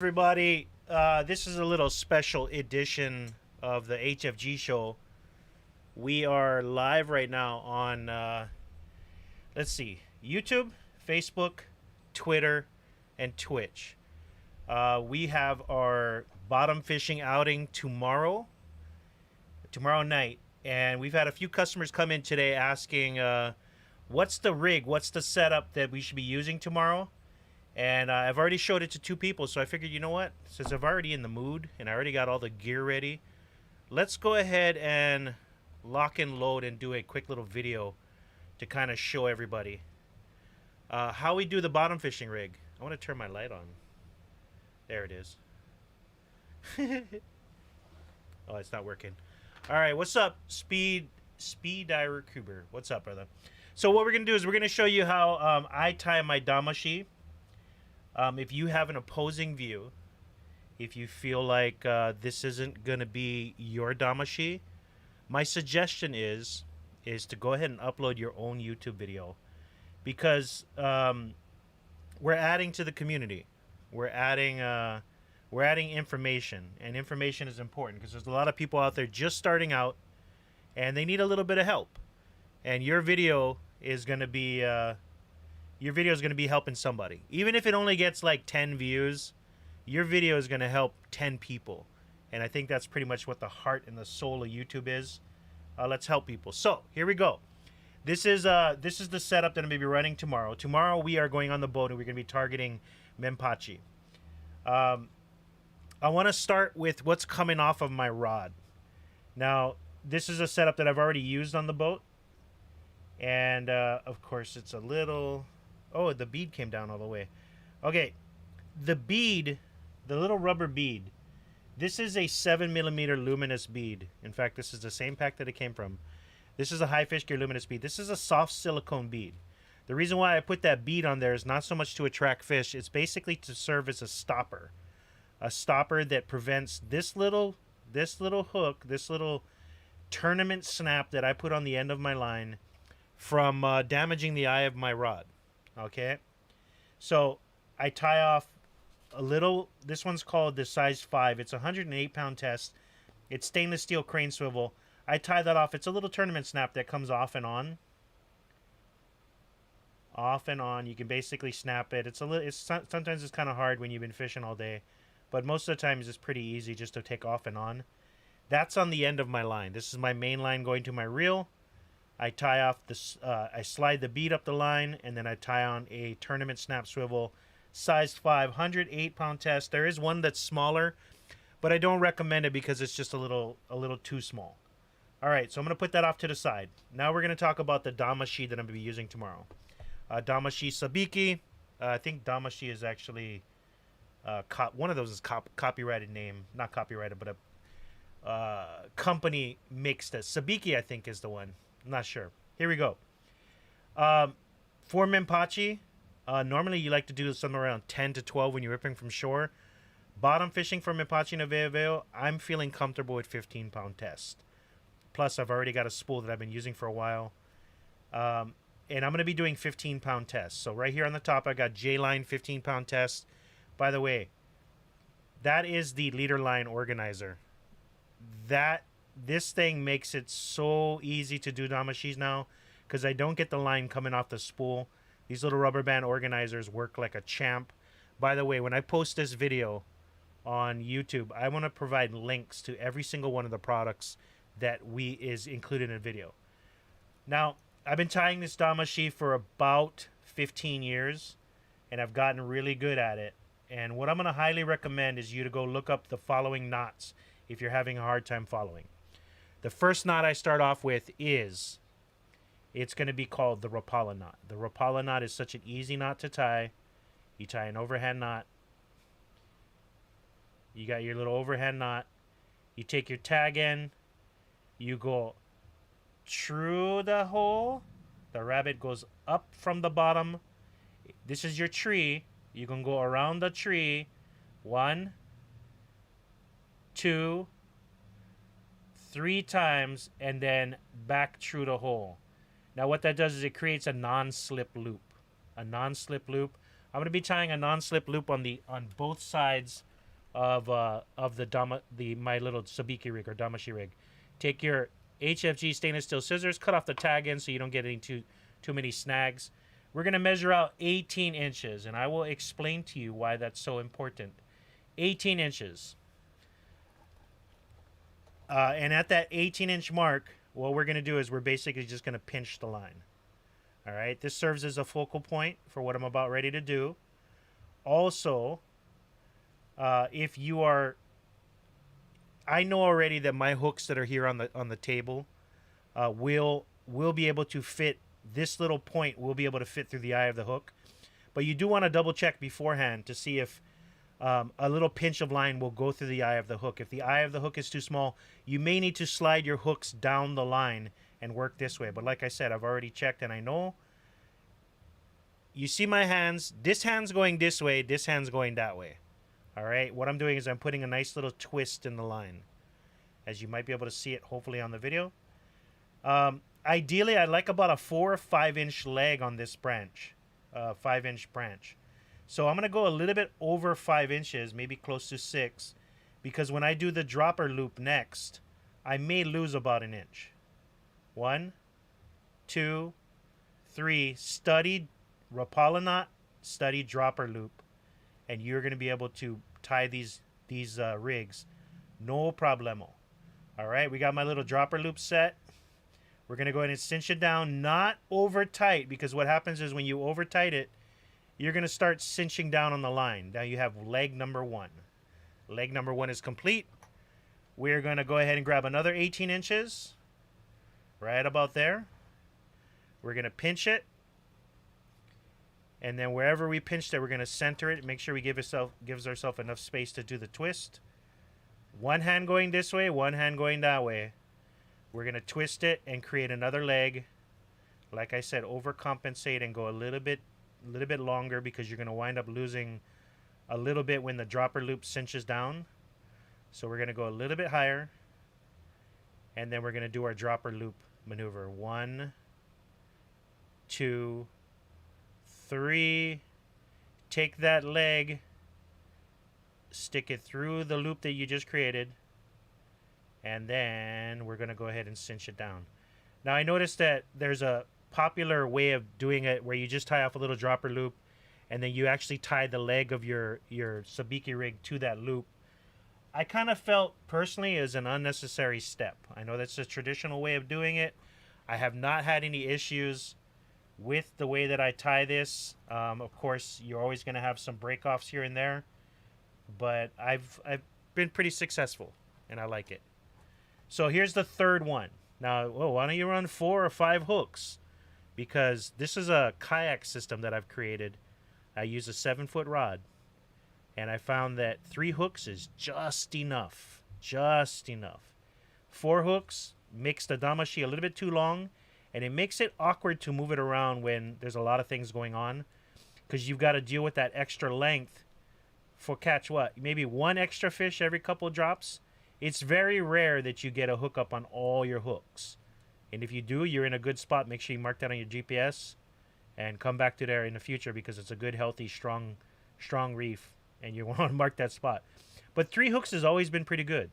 Everybody, this is a little special edition of the HFG show. We are live right now on, let's see, YouTube, Facebook, Twitter, and Twitch. We have our bottom fishing outing tomorrow night, and we've had a few customers come in today asking, what's the rig, what's the setup that we should be using tomorrow? And I've already showed it to two people, so I figured, you know what? Since I'm already in the mood and I already got all the gear ready, let's go ahead and lock and load and do a quick little video to kind of show everybody how we do the bottom fishing rig. I want to turn my light on. There it is. Oh, it's not working. All right, what's up, Speed Diver Kuber? What's up, brother? So what we're going to do is we're going to show you how I tie my Damashi. If you have an opposing view, if you feel like this isn't going to be your Damashi, my suggestion is to go ahead and upload your own YouTube video, because we're adding to the community. We're adding information, and information is important because there's a lot of people out there just starting out, and they need a little bit of help. And your video is going to be helping somebody. Even if it only gets like 10 views, your video is going to help 10 people. And I think that's pretty much what the heart and the soul of YouTube is. Let's help people. So here we go. This is the setup that I'm going to be running tomorrow. Tomorrow we are going on the boat and we're going to be targeting Menpachi. I want to start with what's coming off of my rod. Now, this is a setup that I've already used on the boat. And of course it's a little... Oh, the bead came down all the way. Okay, the bead, the little rubber bead, this is a 7mm luminous bead. In fact, this is the same pack that it came from. This is a HiFishGear luminous bead. This is a soft silicone bead. The reason why I put that bead on there is not so much to attract fish. It's basically to serve as a stopper that prevents this little hook, this little tournament snap that I put on the end of my line from damaging the eye of my rod. Okay, so I tie off a little. This one's called the size 5. It's a 108-pound test. It's stainless steel crane swivel. I tie that off. It's a little tournament snap that comes off and on. Off and on. You can basically snap it. Sometimes it's kind of hard when you've been fishing all day, but most of the time it's pretty easy just to take off and on. That's on the end of my line. This is my main line going to my reel. I tie off this, I slide the bead up the line, and then I tie on a tournament snap swivel, size 5, 108-pound test. There is one that's smaller, but I don't recommend it because it's just a little too small. All right, so I'm going to put that off to the side. Now we're going to talk about the Damashi that I'm going to be using tomorrow. Damashi Sabiki. I think Damashi is actually, one of those is copyrighted name. Not copyrighted, but a company makes this. Sabiki, I think, is the one. I'm not sure. Here we go. For Menpachi, normally you like to do somewhere around 10 to 12 when you're ripping from shore. Bottom fishing for Menpachi and Aweoweo, I'm feeling comfortable with 15-pound test. Plus, I've already got a spool that I've been using for a while. And I'm going to be doing 15-pound tests. So right here on the top, I got J-line 15-pound test. By the way, that is the leader line organizer. This thing makes it so easy to do Damashis now because I don't get the line coming off the spool. These little rubber band organizers work like a champ. By the way, when I post this video on YouTube, I want to provide links to every single one of the products that is included in the video. Now, I've been tying this Damashi for about 15 years, and I've gotten really good at it. And what I'm going to highly recommend is you to go look up the following knots if you're having a hard time following. The first knot I start off with it's going to be called the Rapala knot. The Rapala knot is such an easy knot to tie. You tie an overhand knot. You got your little overhand knot. You take your tag end. You go through the hole. The rabbit goes up from the bottom. This is your tree. You can go around the tree. 1, 2, 3 times, and then back through the hole. Now what that does is it creates a non-slip loop. A non-slip loop. I'm going to be tying a non-slip loop on both sides of the my little Sabiki rig or Damashi rig. Take your HFG stainless steel scissors, cut off the tag end so you don't get any too many snags. We're gonna measure out 18 inches, and I will explain to you why that's so important. 18 inches. And at that 18-inch mark, what we're gonna do is we're basically just gonna pinch the line. All right, this serves as a focal point for what I'm about ready to do. Also, if you are, I know already that my hooks that are here on the table will be able to fit. This little point will be able to fit through the eye of the hook, but you do want to double check beforehand to see if a little pinch of line will go through the eye of the hook. If the eye of the hook is too small, you may need to slide your hooks down the line and work this way. But like I said, I've already checked and I know. You see my hands. This hand's going this way. This hand's going that way. All right. What I'm doing is I'm putting a nice little twist in the line, as you might be able to see it hopefully on the video. Ideally, I'd like about a 4 or 5 inch leg on this branch, 5-inch branch. So I'm going to go a little bit over 5 inches, maybe close to 6, because when I do the dropper loop next, I may lose about an inch. 1, 2, 3, studied Rapala knot, studied dropper loop, and you're going to be able to tie these rigs, no problemo. All right, we got my little dropper loop set. We're going to go ahead and cinch it down, not over tight, because what happens is when you over tight it, you're going to start cinching down on the line. Now you have leg number 1. Leg number 1 is complete. We're going to go ahead and grab another 18 inches, right about there. We're going to pinch it. And then wherever we pinched it, we're going to center it. Make sure we gives ourselves enough space to do the twist. One hand going this way, one hand going that way. We're going to twist it and create another leg. Like I said, overcompensate and go a little bit longer, because you're going to wind up losing a little bit when the dropper loop cinches down. So we're going to go a little bit higher. And then we're going to do our dropper loop maneuver. 1, 2, 3. Take that leg, stick it through the loop that you just created, and then we're going to go ahead and cinch it down. Now I noticed that there's a popular way of doing it where you just tie off a little dropper loop and then you actually tie the leg of your Sabiki rig to that loop. I kind of felt personally is an unnecessary step. I know that's a traditional way of doing it. I have not had any issues with the way that I tie this. Of course, you're always going to have some break-offs here and there, but I've been pretty successful and I like it. So here's the third one. Now, why don't you run 4 or 5 hooks? Because this is a kayak system that I've created. I use a 7-foot rod, and I found that 3 hooks is just enough. Just enough. 4 hooks makes the Damashi a little bit too long, and it makes it awkward to move it around when there's a lot of things going on, because you've got to deal with that extra length for catch what? Maybe 1 extra fish every couple drops. It's very rare that you get a hookup on all your hooks. And if you do, you're in a good spot. Make sure you mark that on your GPS and come back to there in the future, because it's a good, healthy, strong reef, and you want to mark that spot. But 3 hooks has always been pretty good.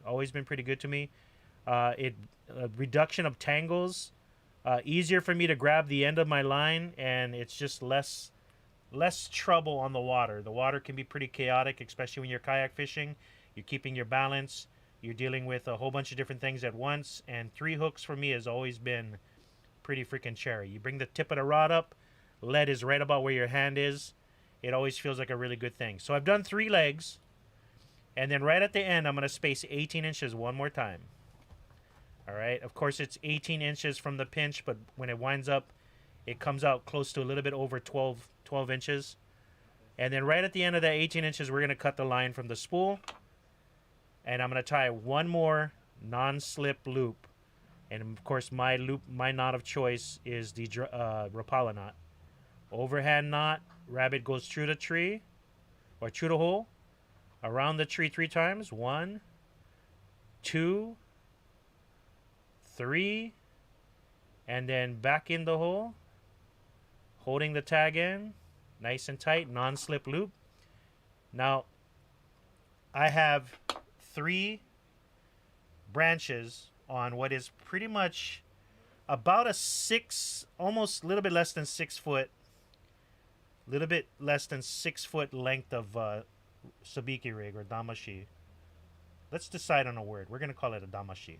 Always been pretty good to me. Reduction of tangles. Easier for me to grab the end of my line, and it's just less trouble on the water. The water can be pretty chaotic, especially when you're kayak fishing. You're keeping your balance. You're dealing with a whole bunch of different things at once, and 3 hooks for me has always been pretty freaking cherry. You bring the tip of the rod up, lead is right about where your hand is. It always feels like a really good thing. So I've done 3 legs, and then right at the end, I'm going to space 18 inches one more time. All right. Of course, it's 18 inches from the pinch, but when it winds up, it comes out close to a little bit over 12 inches. And then right at the end of that 18 inches, we're going to cut the line from the spool. And I'm going to tie 1 more non-slip loop. And of course, my knot of choice is the Rapala knot. Overhand knot, rabbit goes through the tree, or through the hole, around the tree 3 times. 1, 2, 3, and then back in the hole, holding the tag in, nice and tight, non-slip loop. Now, I have 3 branches on what is pretty much about a 6, almost a little bit less than 6 foot, little bit less than 6 foot length of Sabiki rig or Damashi. Let's decide on a word. We're gonna call it a Damashi.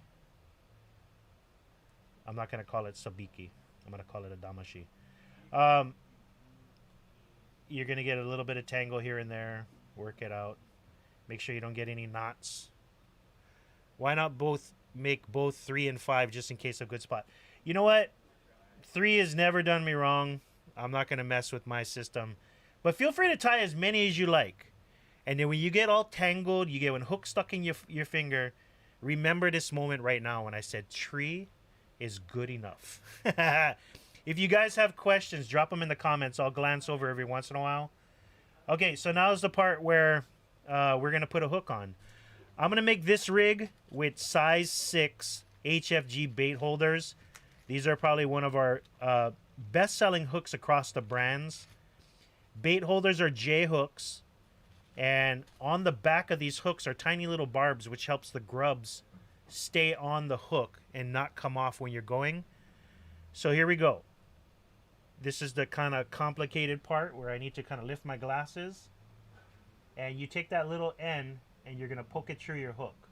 I'm not gonna call it Sabiki. I'm gonna call it a Damashi. You're gonna get a little bit of tangle here and there. Work it out. Make sure you don't get any knots. Why not make both 3 and 5 just in case of good spot? You know what? 3 has never done me wrong. I'm not gonna mess with my system. But feel free to tie as many as you like. And then when you get all tangled, you get one hook stuck in your finger, remember this moment right now when I said 3 is good enough. If you guys have questions, drop them in the comments. I'll glance over every once in a while. Okay, so now is the part where we're going to put a hook on. I'm going to make this rig with size 6 HFG bait holders. These are probably one of our best-selling hooks across the brands. Bait holders are J hooks. And on the back of these hooks are tiny little barbs, which helps the grubs stay on the hook and not come off when you're going. So here we go. This is the kind of complicated part where I need to kind of lift my glasses. And you take that little end and you're going to poke it through your hook.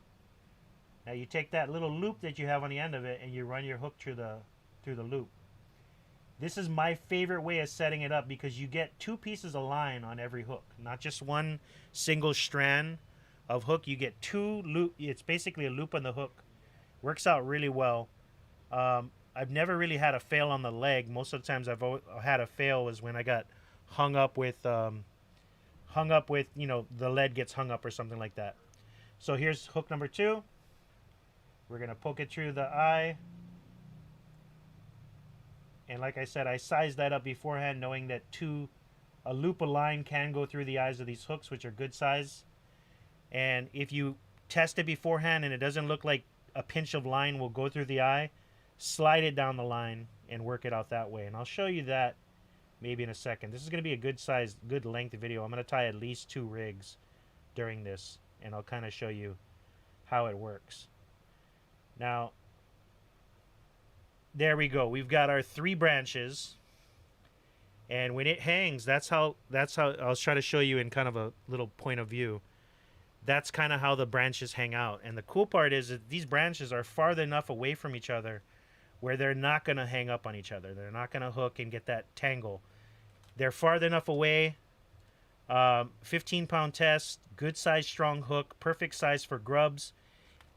Now you take that little loop that you have on the end of it and you run your hook through the loop. This is my favorite way of setting it up because you get 2 pieces of line on every hook, not just one single strand of hook. You get 2 loop. It's basically a loop on the hook. Works out really well. I've never really had a fail on the leg. Most of the times I've had a fail was when I got hung up with, you know, the lead gets hung up or something like that. So here's hook number 2. We're going to poke it through the eye. And like I said, I sized that up beforehand, knowing that a loop of line can go through the eyes of these hooks, which are good size. And if you test it beforehand and it doesn't look like a pinch of line will go through the eye, slide it down the line and work it out that way. And I'll show you that maybe in a second. This is going to be a good size, good length video. I'm going to tie at least 2 rigs during this, and I'll kind of show you how it works. Now, there we go. We've got our 3 branches, and when it hangs, that's how I'll try to show you in kind of a little point of view. That's kind of how the branches hang out. And the cool part is that these branches are far enough away from each other where they're not going to hang up on each other. They're not going to hook and get that tangle. They're far enough away. 15-pound test, good size, strong hook, perfect size for grubs.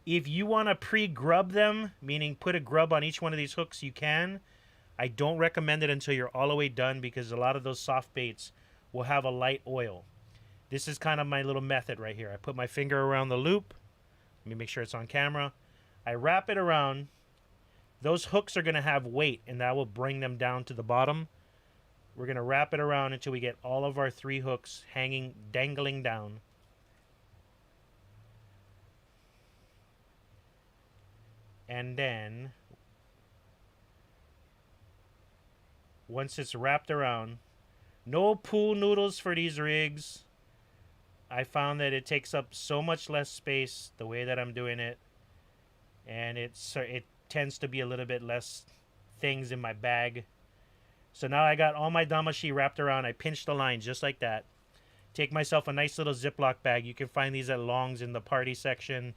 If you want to pre-grub them, meaning put a grub on each one of these hooks, you can. I don't recommend it until you're all the way done because a lot of those soft baits will have a light oil. This is kind of my little method right here. I put my finger around the loop. Let me make sure it's on camera. I wrap it around. Those hooks are going to have weight, and that will bring them down to the bottom. We're going to wrap it around until we get all of our 3 hooks hanging, dangling down. And then, once it's wrapped around, no pool noodles for these rigs. I found that it takes up so much less space the way that I'm doing it. And it tends to be a little bit less things in my bag. So now I got all my Damashi wrapped around. I pinched the line just like that. Take myself a nice little Ziploc bag. You can find these at Long's in the party section.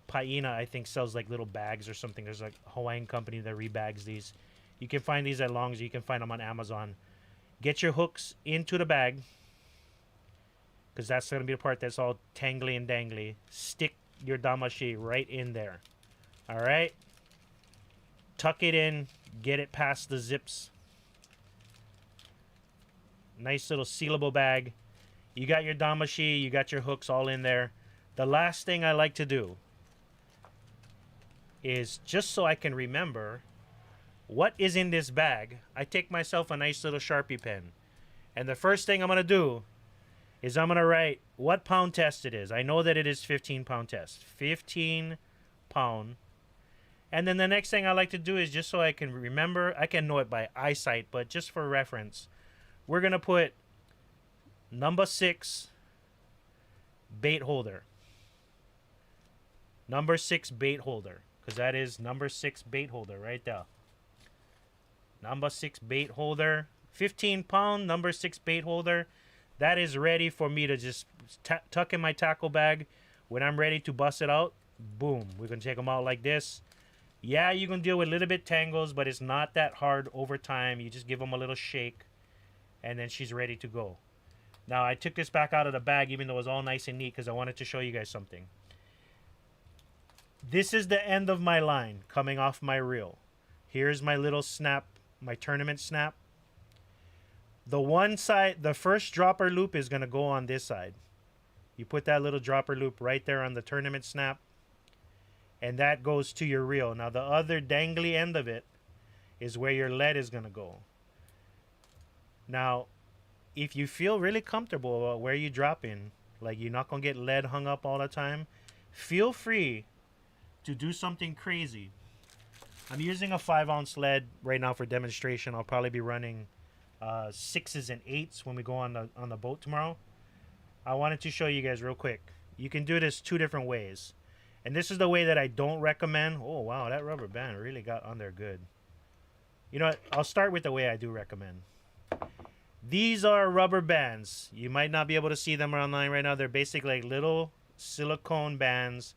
Paina, I think, sells like little bags or something. There's like a Hawaiian company that rebags these. You can find these at Long's. You can find them on Amazon. Get your hooks into the bag because that's going to be the part that's all tangly and dangly. Stick your Damashi right in there. All right? Tuck it in. Get it past the zips. Nice little sealable bag. You got your Damashi. You got your hooks all in there. The last thing I like to do is, just so I can remember what is in this bag, I take myself a nice little Sharpie pen. And the first thing I'm going to do is I'm going to write what pound test it is. I know that it is 15-pound test. 15 pound. And then the next thing I like to do is, just so I can remember, I can know it by eyesight, but just for reference, we're going to put number 6 bait holder. Number 6 bait holder. Because that is number 6 bait holder right there. Number 6 bait holder. 15-pound number 6 bait holder. That is ready for me to just tuck in my tackle bag. When I'm ready to bust it out, boom. We're going to take them out like this. Yeah, you can deal with a little bit tangles, but it's not that hard over time. You just give them a little shake, and then she's ready to go. Now, I took this back out of the bag, even though it was all nice and neat, because I wanted to show you guys something. This is the end of my line coming off my reel. Here's my little snap, my tournament snap. The one side, the first dropper loop is going to go on this side. You put that little dropper loop right there on the tournament snap, and that goes to your reel. Now, the other dangly end of it is where your lead is going to go. Now, if you feel really comfortable about where you drop in, like you're not going to get lead hung up all the time, feel free to do something crazy. I'm using a 5-ounce lead right now for demonstration. I'll probably be running 6s and 8s when we go on the boat tomorrow. I wanted to show you guys real quick. You can do this 2 different ways. And this is the way that I don't recommend. Oh, wow, that rubber band really got on there good. You know what? I'll start with the way I do recommend. These are rubber bands. You might not be able to see them online right now. They're basically like little silicone bands.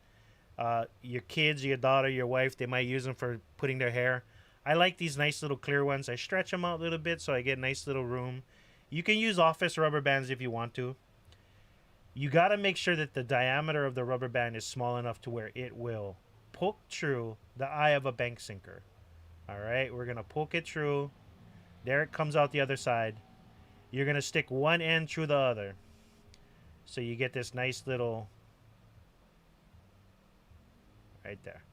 Your kids, your daughter, your wife, they might use them for putting their hair. I like these nice little clear ones. I stretch them out a little bit so I get nice little room. You can use office rubber bands if you want to. You got to make sure that the diameter of the rubber band is small enough to where it will poke through the eye of a bank sinker. All right, we're going to poke it through. There it comes out the other side. You're going to stick one end through the other. So you get this nice little... right there.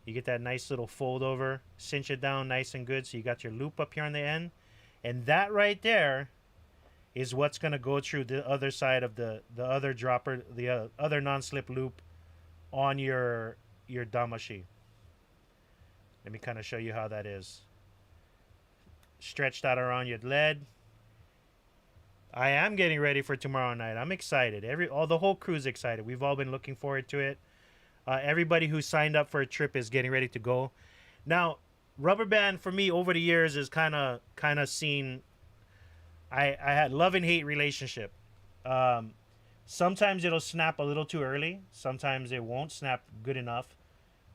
You get that nice little fold over. Cinch it down nice and good so you got your loop up here on the end. And that right there is what's going to go through the other side of the other dropper, the other non-slip loop on your Damashi. Let me kind of show you how that is. Stretch that around your lead. I am getting ready for tomorrow night. I'm excited. The whole crew's excited. We've all been looking forward to it. Everybody who signed up for a trip is getting ready to go. Now, rubber band for me over the years is kind of seen. I had love and hate relationship. Sometimes it'll snap a little too early. Sometimes it won't snap good enough.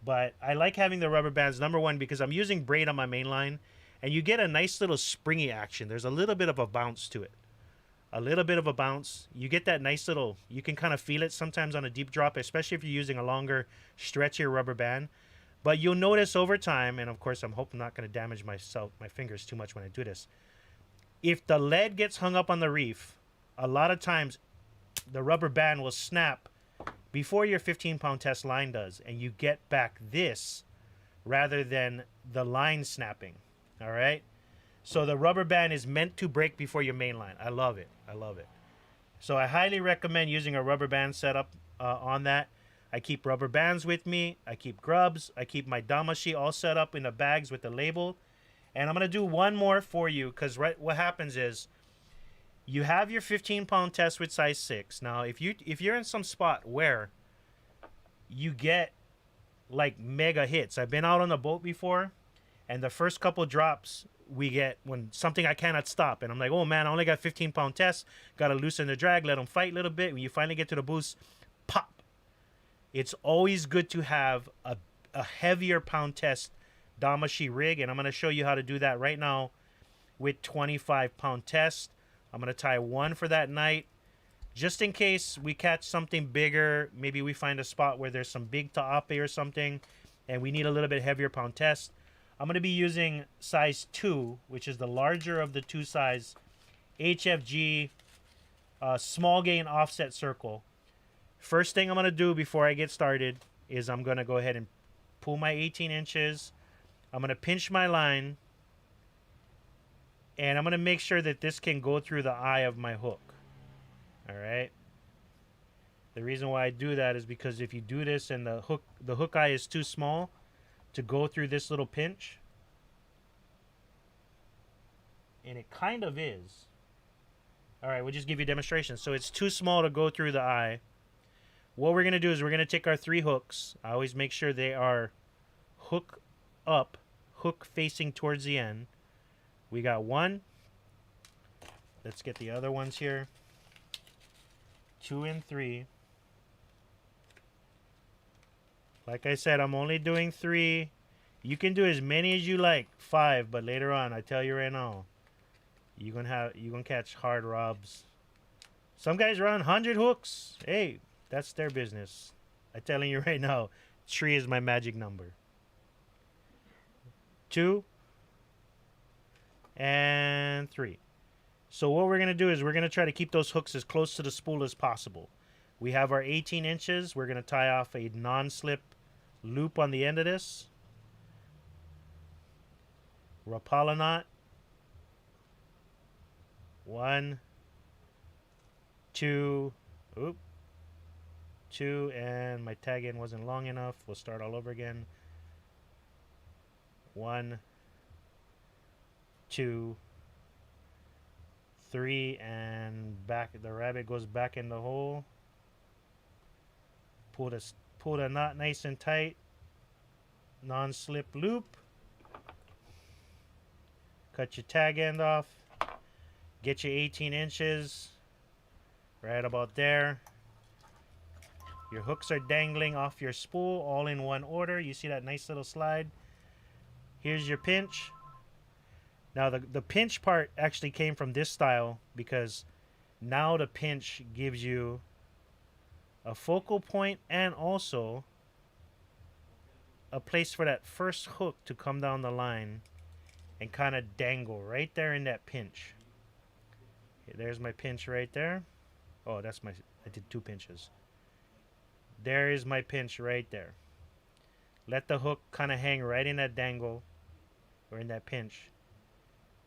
But I like having the rubber bands, number one, because I'm using braid on my main line, and you get a nice little springy action. There's a little bit of a bounce to it. A little bit of a bounce. You get that nice little, you can kind of feel it sometimes on a deep drop, especially if you're using a longer, stretchier rubber band. But you'll notice over time, and of course I'm hoping I'm not going to damage my fingers too much when I do this. If the lead gets hung up on the reef, a lot of times the rubber band will snap before your 15-pound test line does, and you get back this rather than the line snapping. All right? So the rubber band is meant to break before your main line. I love it. I love it. So I highly recommend using a rubber band setup on that. I keep rubber bands with me. I keep grubs. I keep my Damashi all set up in the bags with the label. And I'm going to do one more for you because what happens is you have your 15-pound test with size 6. Now, if you're in some spot where you get like mega hits. I've been out on the boat before, and the first couple drops we get when something I cannot stop, and I'm like, oh man, I only got 15-pound test, got to loosen the drag, let them fight a little bit. When you finally get to the boost, pop. It's always good to have a heavier pound test Damashi rig, and I'm going to show you how to do that right now with 25-pound test. I'm going to tie one for that night just in case we catch something bigger. Maybe we find a spot where there's some big ta'ape or something and we need a little bit heavier pound test. I'm going to be using size 2, which is the larger of the two size HFG small gain offset circle. First thing I'm going to do before I get started is I'm going to go ahead and pull my 18 inches. I'm going to pinch my line, and I'm going to make sure that this can go through the eye of my hook. All right. The reason why I do that is because if you do this and the hook eye is too small to go through this little pinch, and it kind of is. All right, we'll just give you a demonstration. So it's too small to go through the eye. what we're going to do is we're going to take our 3 hooks. I always make sure they are hook up, hook facing towards the end. We got 1. Let's get the other ones here. 2 and 3. Like I said, I'm only doing 3. You can do as many as you like, 5, but later on, I tell you right now, you're gonna catch hard robs. Some guys run 100 hooks. Hey, that's their business. I'm telling you right now, 3 is my magic number. 2 and 3. So what we're gonna do is we're gonna try to keep those hooks as close to the spool as possible. We have our 18 inches. We're gonna tie off a non-slip loop on the end of this. Rapala knot. 1, 2, 2, and my tag end wasn't long enough. We'll start all over again. 1, 2, 3, and back. The rabbit goes back in the hole. Pull the knot nice and tight. Non-slip loop. Cut your tag end off. Get your 18 inches. Right about there. Your hooks are dangling off your spool, all in one order. You see that nice little slide? Here's your pinch. Now the pinch part actually came from this style because now the pinch gives you a focal point and also a place for that first hook to come down the line and kind of dangle right there in that pinch. Okay, there's my pinch right there. Oh, that's my, I did 2 pinches. There is my pinch right there. Let the hook kind of hang right in that dangle or in that pinch.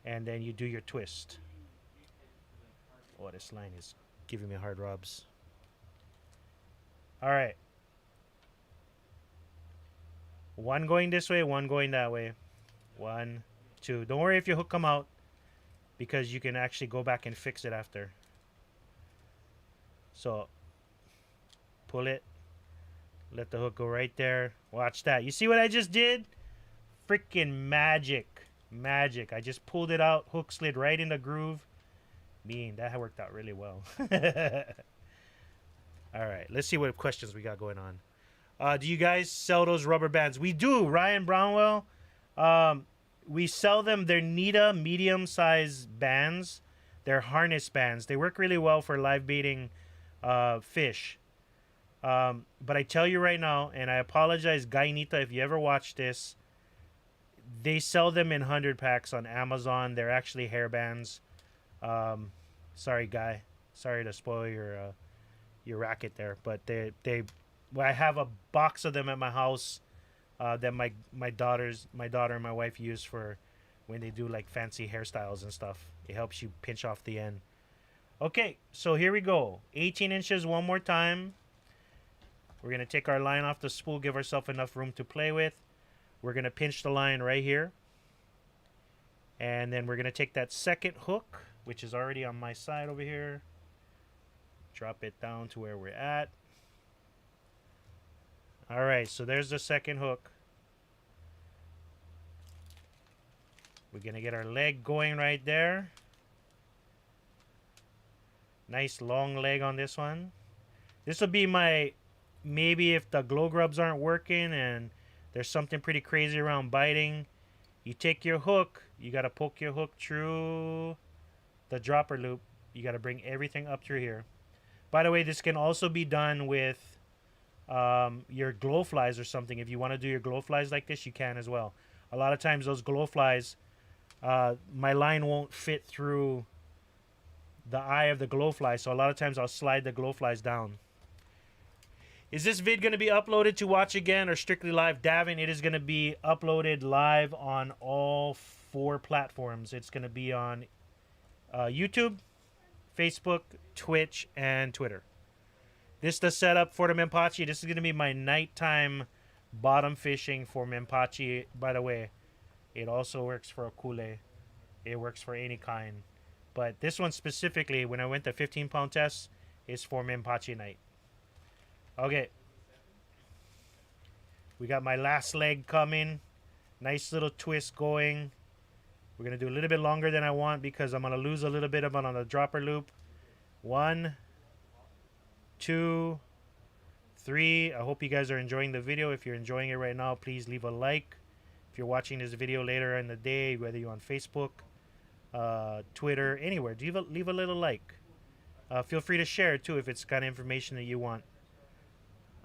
And then you do your twist. Oh, this line is giving me hard rubs. All right. 1 going this way, 1 going that way. 1, 2. Don't worry if your hook come out because you can actually go back and fix it after. So pull it. Let the hook go right there. Watch that. You see what I just did? Freaking magic. Magic. I just pulled it out. Hook slid right in the groove. Mean, that worked out really well. All right. Let's see what questions we got going on. Do you guys sell those rubber bands? We do. Ryan Brownwell. We sell them. They're Nita medium-sized bands. They're harness bands. They work really well for live baiting fish. But I tell you right now, and I apologize, Guy Nita, if you ever watch this, they sell them in 100 packs on Amazon. They're actually hair bands. Sorry, Guy. Sorry to spoil your racket there, but I have a box of them at my house that my daughter and my wife use for when they do like fancy hairstyles and stuff. It helps you pinch off the end. Okay, so here we go. 18 inches one more time. We're going to take our line off the spool, give ourselves enough room to play with. We're going to pinch the line right here. And then we're going to take that second hook, which is already on my side over here. Drop it down to where we're at. All right, so there's the second hook. We're going to get our leg going right there. Nice long leg on this one. This will be my, maybe if the glow grubs aren't working and there's something pretty crazy around biting, you take your hook, you got to poke your hook through the dropper loop. You got to bring everything up through here. By the way, this can also be done with your glow flies or something. If you want to do your glow flies like this, you can as well. A lot of times those glow flies, my line won't fit through the eye of the glow fly, so a lot of times I'll slide the glow flies down. Is this vid going to be uploaded to watch again or strictly live? Davin, it is going to be uploaded live on all 4 platforms. It's going to be on YouTube, Facebook, Twitch, and Twitter. This is the setup for the Menpachi. This is going to be my nighttime bottom fishing for Menpachi. By the way, it also works for a kule. It works for any kind. But this one specifically, when I went to 15-pound tests, is for Menpachi night. Okay. We got my last leg coming. Nice little twist going. We're going to do a little bit longer than I want because I'm going to lose a little bit of it on the dropper loop. 1, 2, 3. I hope you guys are enjoying the video. If you're enjoying it right now, please leave a like. If you're watching this video later in the day, whether you're on Facebook, Twitter, anywhere, leave a little like. Feel free to share it too if it's kind of information that you want.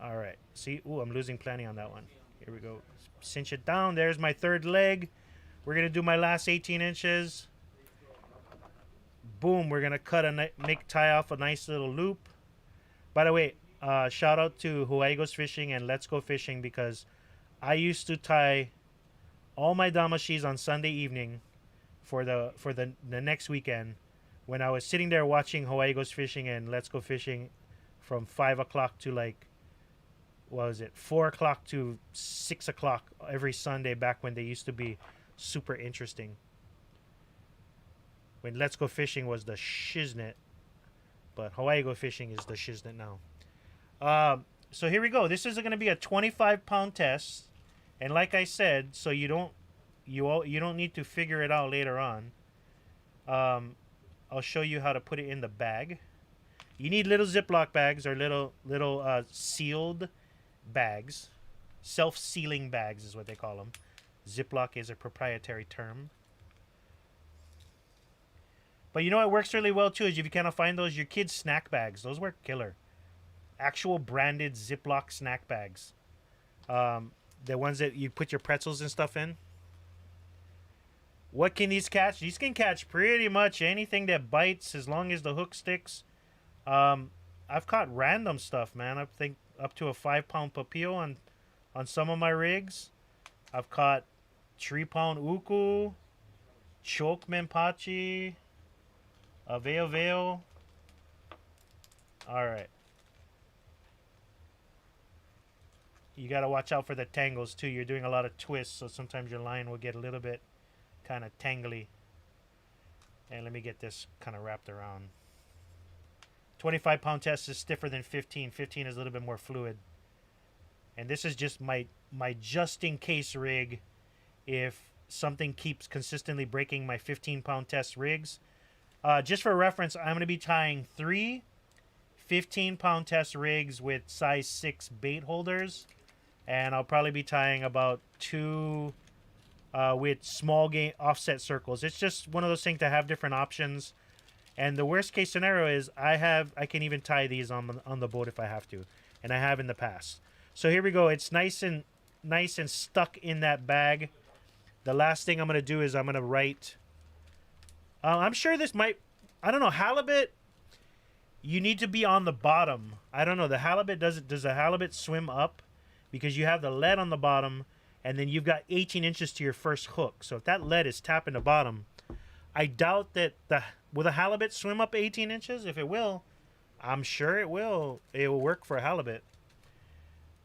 All right. See, ooh, I'm losing plenty on that one. Here we go. Cinch it down. There's my third leg. We're going to do my last 18 inches. Boom. We're going to tie off a nice little loop. By the way, shout out to Aweoweo Fishing and Let's Go Fishing because I used to tie all my Damashis on Sunday evening for the next weekend when I was sitting there watching Aweoweo Fishing and Let's Go Fishing from 5 o'clock to like, what was it, 4 o'clock to 6 o'clock every Sunday back when they used to be super interesting. When Let's Go Fishing was the shiznit, but Aweoweo Fishing is the shiznit now. So here we go. This is going to be a 25-pound test, and like I said, so you don't need to figure it out later on. I'll show you how to put it in the bag. You need little Ziploc bags or little sealed bags. Self-sealing bags is what they call them. Ziploc is a proprietary term. But you know what works really well too is if you kind of find those, your kids' snack bags. Those work killer. Actual branded Ziploc snack bags. The ones that you put your pretzels and stuff in. What can these catch? These can catch pretty much anything that bites as long as the hook sticks. I've caught random stuff, man. I think up to a 5-pound papio on some of my rigs. I've caught 3-pound uku, choke Menpachi, Aweoweo. All right. You got to watch out for the tangles too. You're doing a lot of twists, so sometimes your line will get a little bit kind of tangly. And let me get this kind of wrapped around. 25-pound test is stiffer than 15. 15 is a little bit more fluid. And this is just my just-in-case rig if something keeps consistently breaking my 15-pound test rigs. Just for reference, I'm going to be tying 3 15-pound test rigs with size 6 bait holders. And I'll probably be tying about 2 with small game offset circles. It's just one of those things to have different options. And the worst case scenario is I can even tie these on the boat if I have to, and I have in the past. So here we go. It's nice and stuck in that bag. The last thing I'm gonna do is I'm gonna write. I'm sure this might. I don't know, halibut. You need to be on the bottom. I don't know. The halibut does the halibut swim up because you have the lead on the bottom, and then you've got 18 inches to your first hook. So if that lead is tapping the bottom, I doubt that will the halibut swim up 18 inches? If it will, I'm sure it will. It will work for a halibut.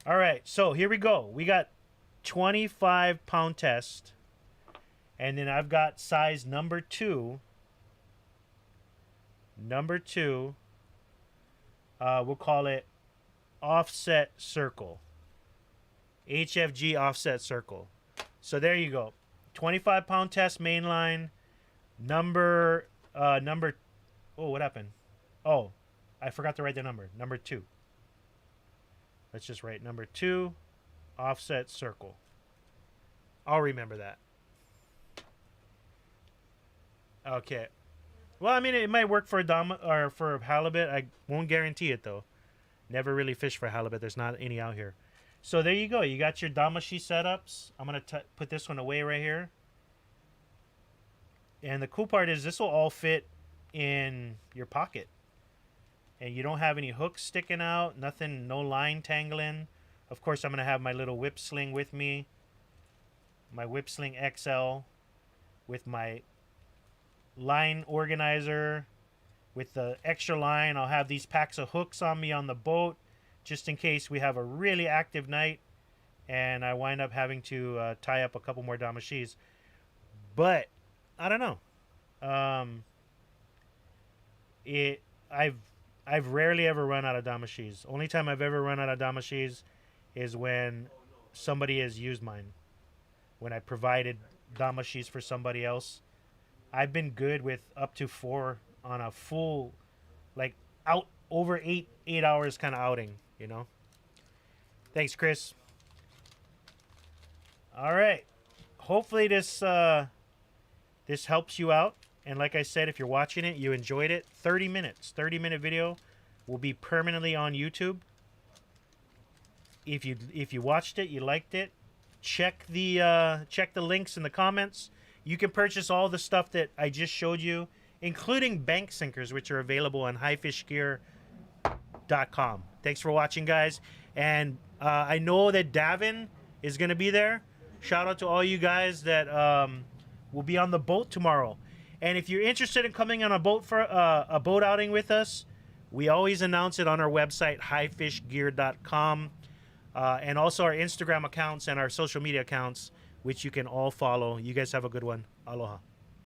All right, so here we go. We got 25-pound test, and then I've got size number 2. Number 2. We'll call it offset circle. HFG offset circle. So there you go. 25-pound test mainline. Number, oh, what happened? Oh, I forgot to write the number. Number 2. Let's just write number 2, offset circle. I'll remember that. Okay. Well, I mean, it might work for a for a halibut. I won't guarantee it though. Never really fished for halibut. There's not any out here. So there you go. You got your Damashi setups. I'm gonna put this one away right here. And the cool part is this will all fit in your pocket. And you don't have any hooks sticking out, nothing, no line tangling. Of course, I'm going to have my little whip sling with me. My whip sling XL with my line organizer. With the extra line, I'll have these packs of hooks on me on the boat just in case we have a really active night and I wind up having to tie up a couple more Damashis. But I don't know. I've rarely ever run out of Damashis. Only time I've ever run out of Damashis is when somebody has used mine. When I provided Damashis for somebody else. I've been good with up to 4 on a full, like, out over 8 hours kind of outing, you know. Thanks, Chris. All right. Hopefully this this helps you out. And like I said, if you're watching it, you enjoyed it. 30 minutes, 30-minute video will be permanently on YouTube. If you watched it, you liked it, check the links in the comments. You can purchase all the stuff that I just showed you, including bank sinkers, which are available on HiFishGear.com. Thanks for watching, guys. And I know that Davin is going to be there. Shout out to all you guys that will be on the boat tomorrow. And if you're interested in coming on a boat for a boat outing with us, we always announce it on our website, HiFishGear.com, and also our Instagram accounts and our social media accounts, which you can all follow. You guys have a good one. Aloha.